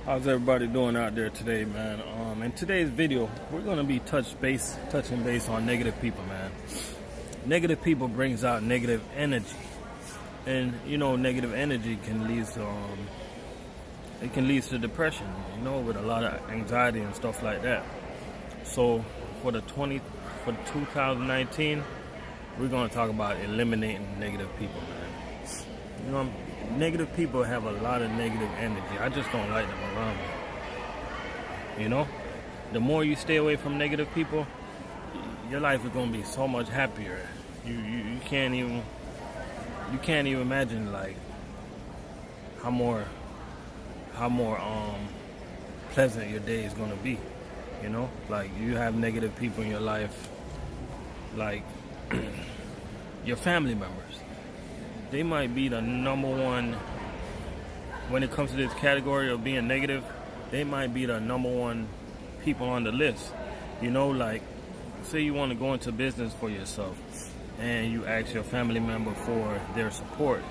How's everybody doing out there today, man? In today's video, we're gonna be touching base on negative people, man. Negative people brings out negative energy, and negative energy can lead to it can lead to depression, with a lot of anxiety and stuff like that. So for 2019, we're gonna talk about eliminating negative people, man. Negative people have a lot of negative energy. I just don't like them around me. The more you stay away from negative people, your life is gonna be so much happier. You can't even imagine like how more pleasant your day is gonna be. Like you have negative people in your life, like your family members. They might be the number one when it comes to this category of being negative. They might be the number one people on the list. Like say you want to go into business for yourself and you ask your family member for their support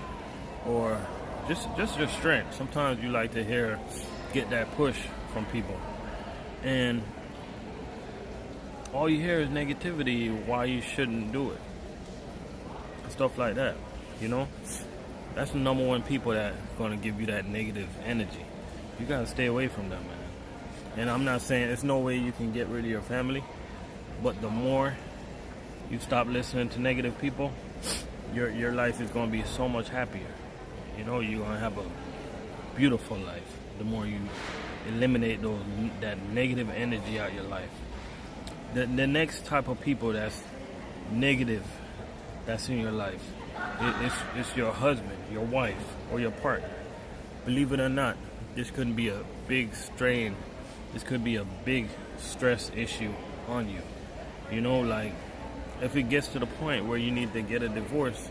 or just your strength. Sometimes you like to get that push from people, and all you hear is negativity, why you shouldn't do it, stuff like that. That's the number one people that gonna give you that negative energy. You gotta stay away from them, man. And I'm not saying there's no way you can get rid of your family, but the more you stop listening to negative people, your life is gonna be so much happier. You're gonna have a beautiful life the more you eliminate that negative energy out of your life. The next type of people that's negative that's in your life, it's your husband, your wife, or your partner. Believe it or not, this could be a big strain. This could be a big stress issue on you. Like if it gets to the point where you need to get a divorce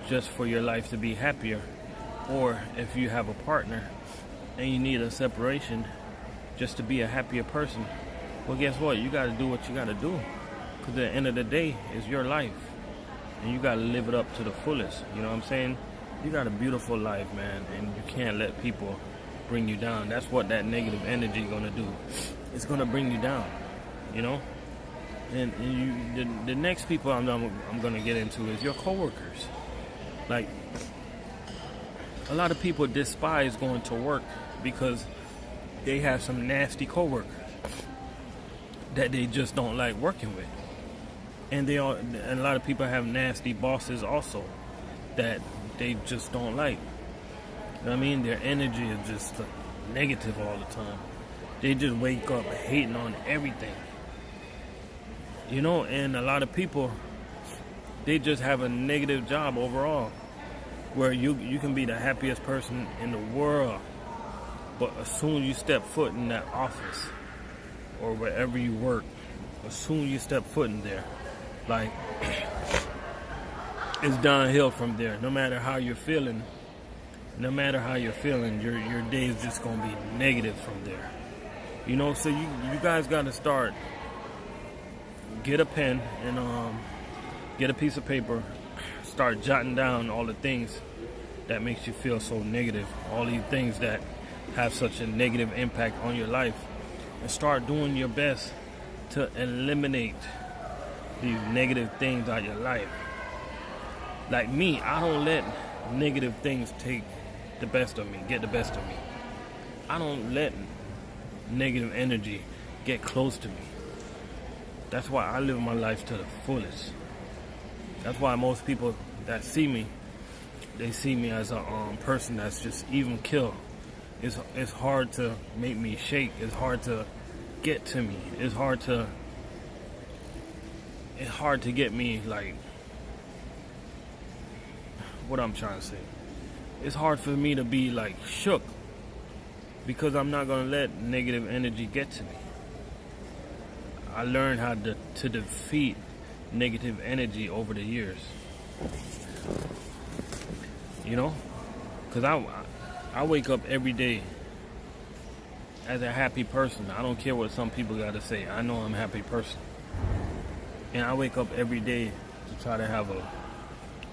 just for your life to be happier, or if you have a partner and you need a separation just to be a happier person, well, guess what? You got to do what you got to do, because at the end of the day, it's your life. And you gotta live it up to the fullest. You know what I'm saying? You got a beautiful life, man, and you can't let people bring you down. That's what that negative energy gonna do. It's gonna bring you down. And the next people I'm gonna get into is your coworkers. Like a lot of people despise going to work because they have some nasty coworkers that they just don't like working with. And a lot of people have nasty bosses also that they just don't like. Their energy is just negative all the time. They just wake up hating on everything. And a lot of people, they just have a negative job overall, where you can be the happiest person in the world, but as soon as you step foot in that office or wherever you work, as soon as you step foot in there, like it's downhill from there. No matter how you're feeling, your day is just gonna be negative from there. So you guys gotta start. Get a pen and get a piece of paper. Start jotting down all the things that makes you feel so negative. All these things that have such a negative impact on your life, and start doing your best to eliminate these negative things out of your life. Like me, I don't let negative things get the best of me. I don't let negative energy get close to me. That's why I live my life to the fullest. That's why most people that see me, they see me as a person that's just even kill. It's hard to make me shake. It's hard to get to me. It's hard to get me, like, what I'm trying to say. It's hard for me to be like shook, because I'm not gonna let negative energy get to me. I learned how to defeat negative energy over the years. Because I wake up every day as a happy person. I don't care what some people got to say. I know I'm a happy person. And I wake up every day to try to have a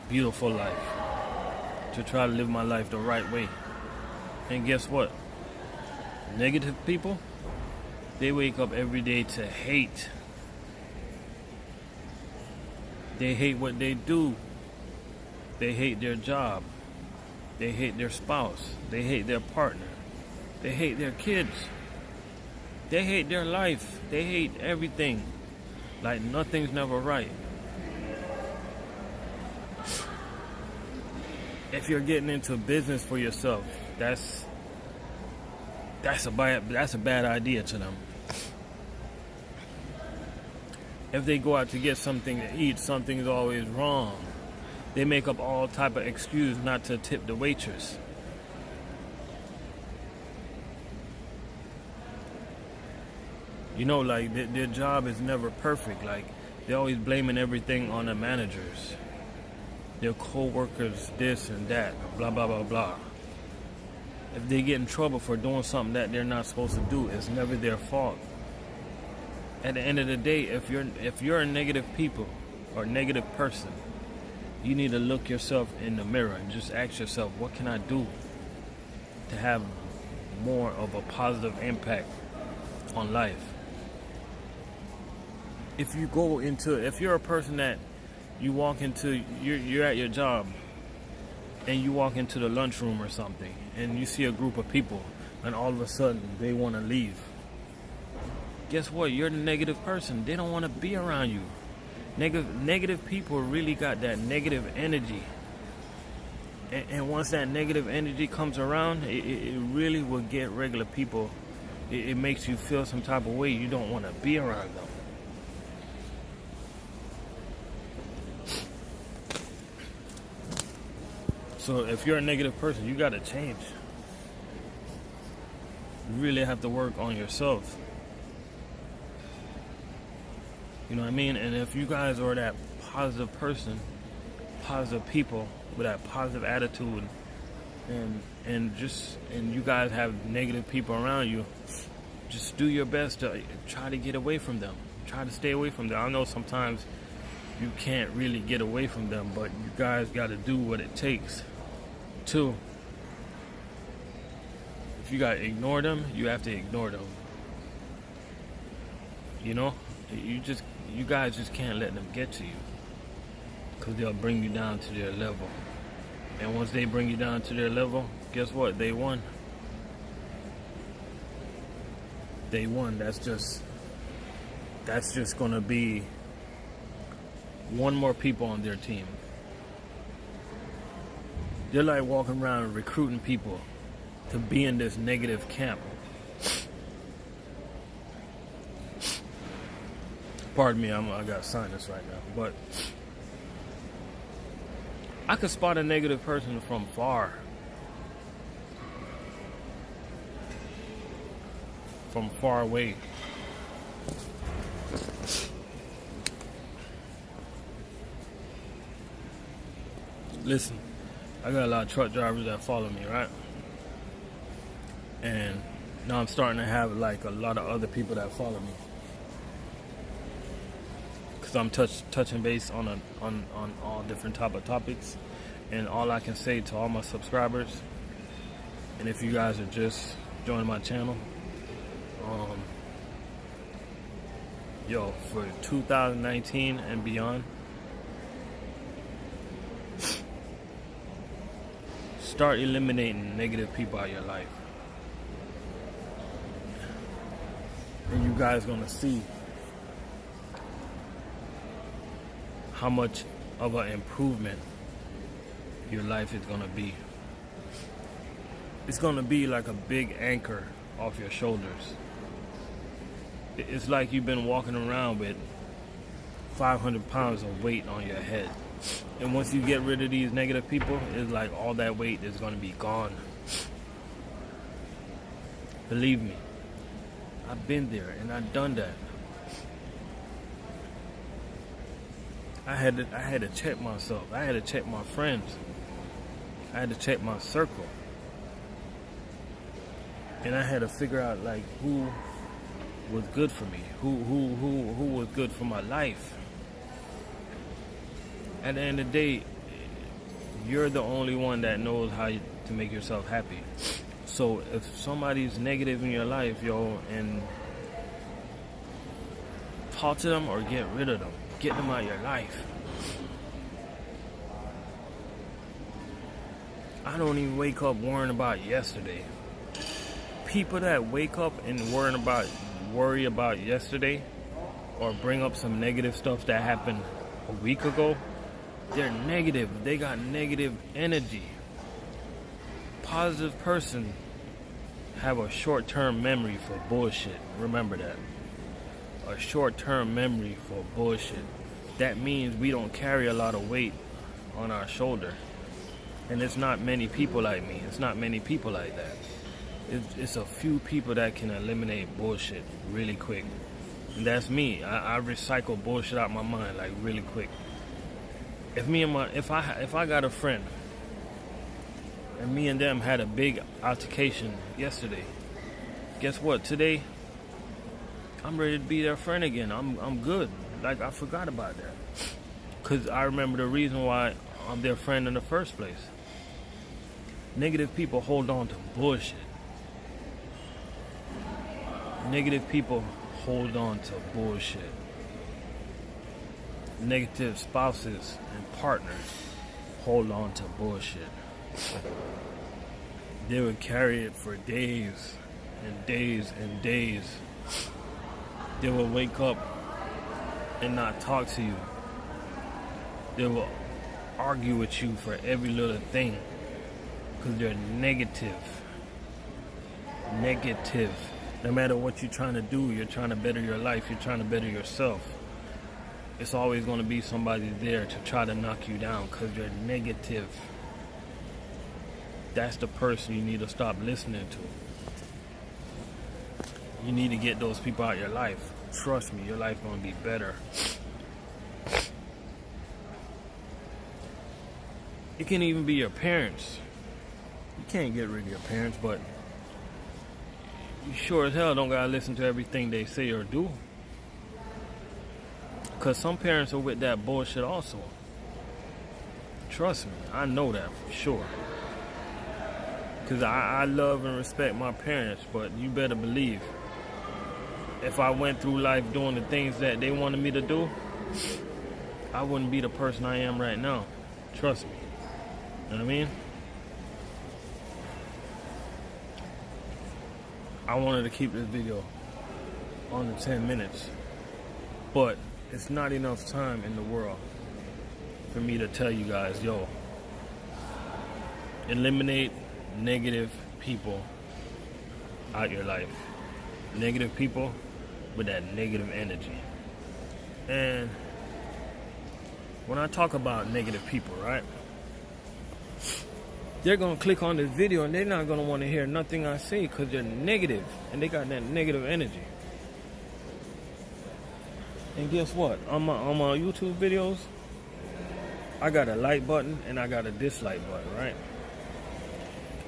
beautiful life, to try to live my life the right way. And guess what? Negative people, they wake up every day to hate. They hate what they do. They hate their job. They hate their spouse. They hate their partner. They hate their kids. They hate their life. They hate everything. Like nothing's never right. If you're getting into business for yourself, that's a bad idea to them. If they go out to get something to eat, something's always wrong. They make up all type of excuse not to tip the waitress. You know, like their job is never perfect. Like they're always blaming everything on the managers, their co-workers, this and that, blah blah blah blah. If they get in trouble for doing something that they're not supposed to do, it's never their fault. At the end of the day, if you're a negative people or negative person, you need to look yourself in the mirror and just ask yourself, what can I do to have more of a positive impact on life? If you're a person that you walk into, you're at your job and you walk into the lunchroom or something and you see a group of people and all of a sudden they want to leave. Guess what? You're the negative person. They don't want to be around you. Negative people really got that negative energy. And once that negative energy comes around, it really will get regular people. It makes you feel some type of way. You don't want to be around them. So if you're a negative person, you got to change. You really have to work on yourself. You know what I mean? And if you guys are that positive person, positive people with that positive attitude, and you guys have negative people around you, just do your best to try to get away from them. Try to stay away from them. I know sometimes you can't really get away from them, but you guys got to do what it takes to. If you got to ignore them, you have to ignore them. You know? You guys just can't let them get to you, because they'll bring you down to their level. And once they bring you down to their level, guess what? They won. They won. That's just gonna be one more people on their team. They're like walking around recruiting people to be in this negative camp. Pardon me, I got sinus right now. But I could spot a negative person from far. From far away. Listen, I got a lot of truck drivers that follow me, right? And now I'm starting to have like a lot of other people that follow me. I'm touching base on all different type of topics, and all I can say to all my subscribers, and if you guys are just joining my channel, for 2019 and beyond, start eliminating negative people out of your life, and you guys gonna see how much of an improvement your life is going to be. It's going to be like a big anchor off your shoulders. It's like you've been walking around with 500 pounds of weight on your head. And once you get rid of these negative people, it's like all that weight is going to be gone. Believe me, I've been there and I've done that. I had to check myself. I had to check my friends. I had to check my circle. And I had to figure out like who was good for me, who was good for my life. At the end of the day, you're the only one that knows how to make yourself happy. So if somebody's negative in your life, yo, and talk to them or get rid of them. Get them out of your life. I don't even wake up worrying about yesterday. People that wake up and worry about yesterday or bring up some negative stuff that happened a week ago, they're negative. They got negative energy. Positive person have a short-term memory for bullshit. Remember that. A short-term memory for bullshit. That means we don't carry a lot of weight on our shoulder. And it's not many people like me. It's not many people like that. It's a few people that can eliminate bullshit really quick. And that's me. I recycle bullshit out my mind like really quick. If I got a friend and me and them had a big altercation yesterday, guess what? Today I'm ready to be their friend again. I'm good. Like, I forgot about that. Because I remember the reason why I'm their friend in the first place. Negative people hold on to bullshit. Negative people hold on to bullshit. Negative spouses and partners hold on to bullshit. They would carry it for days and days and days. They will wake up and not talk to you. They will argue with you for every little thing because they're negative. Negative. No matter what you're trying to do, you're trying to better your life, you're trying to better yourself. It's always going to be somebody there to try to knock you down because you're negative. That's the person you need to stop listening to. You need to get those people out of your life. Trust me, your life gonna be better. It can even be your parents. You can't get rid of your parents, but you sure as hell don't gotta listen to everything they say or do. Cause some parents are with that bullshit also. Trust me, I know that for sure. Cause I love and respect my parents, but you better believe, if I went through life doing the things that they wanted me to do, I wouldn't be the person I am right now. Trust me. You know what I mean? I wanted to keep this video under 10 minutes, but it's not enough time in the world for me to tell you guys, yo, eliminate negative people out your life. Negative people with that negative energy. And when I talk about negative people, right, they're gonna click on this video and they're not gonna want to hear nothing I say because they're negative and they got that negative energy. And guess what? On my YouTube videos, I got a like button and I got a dislike button, right?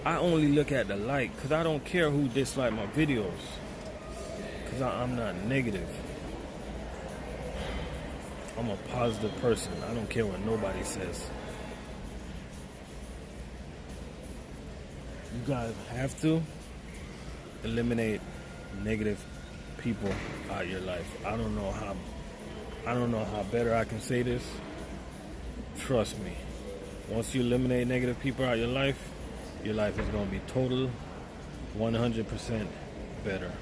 I only look at the like because I don't care who dislike my videos. Because I'm not negative. I'm a positive person. I don't care what nobody says. You guys have to eliminate negative people out of your life. I don't know how better I can say this. Trust me. Once you eliminate negative people out of your life is going to be total 100% better.